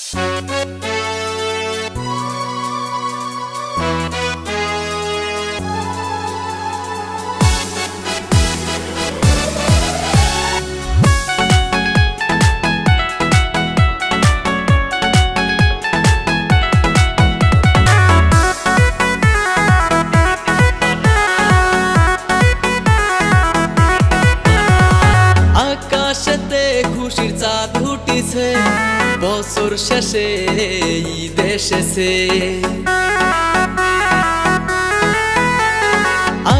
আকাশেতে খুশির চাঁদ উঠেছে, বছর শেষে ঈদ এসেছে।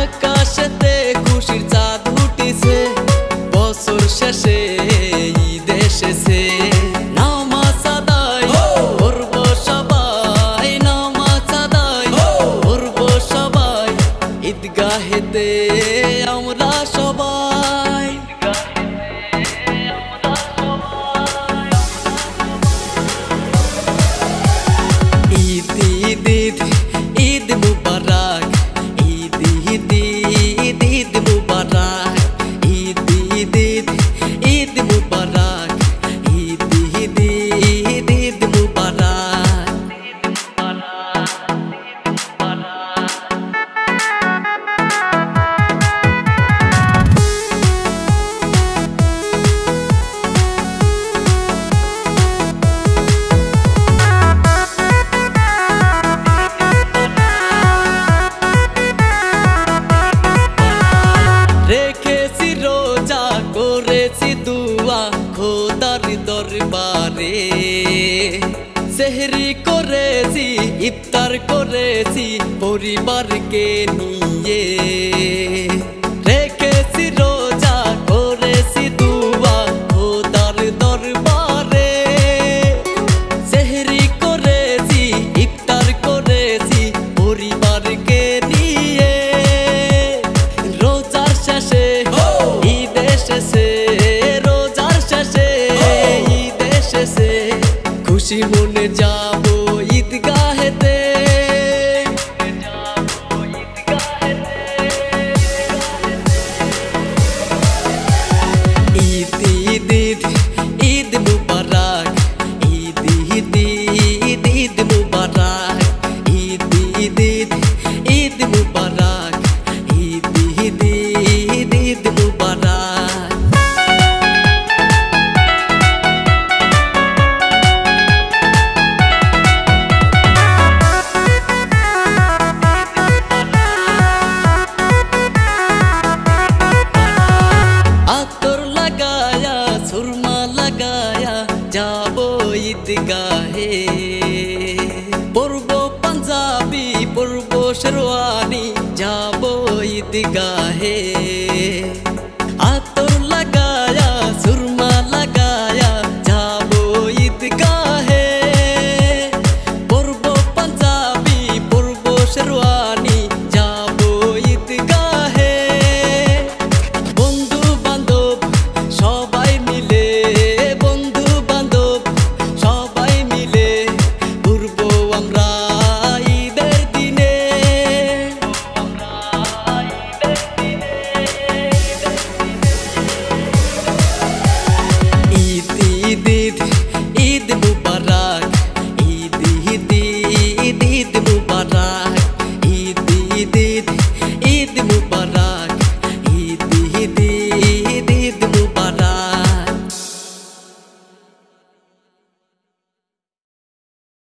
আকাশেতে খুশির চাঁদ উঠেছে, বছর শেষে ঈদ এসেছে। নামাজ আদায় করব সবাই, নামাজ আদায় করব সবাই, ঈদগাহেতে আমরা সবাই। ঈদ ঈদ ঈদ ঈদ মুবারক, ঈদ ঈদ ঈদ ঈদ মুবারক, ঈদ ঈদ ঈদ ঈদ মুবারক, ঈদ ঈদ ঈদ ঈদ মুবারক। রেখেছি রোজা করেছি দুয়া খোদার দরবারে, সেহরি করেছি ইফতার করেছি পরিবারকে নিয়ে। রেখেছি রোজা করেছি দুয়া খোদার দরবারে, সেহরি করেছি ইফতার করেছি পরিবারকে নিয়ে। রোজার শেষে ঈদ এসেছে, রোজার শেষে ঈদ এসেছে, খুশি মনে যাব ঈদগাহেতে। ঈদ ঈদ ঈদ ঈদ মুবারক, ঈদ ঈদ ঈদ ঈদ মুবারক, ঈদ ঈদ ঈদ ঈদ মুবারক, ঈদ ঈদ ঈদ ঈদ মুবারক। আতর লাগায়া সুরমা লাগায়া যাবো ঈদগাহে, পরবো পাঞ্জাবি পরবো শেরওয়ানি যাবো ঈদগাহে।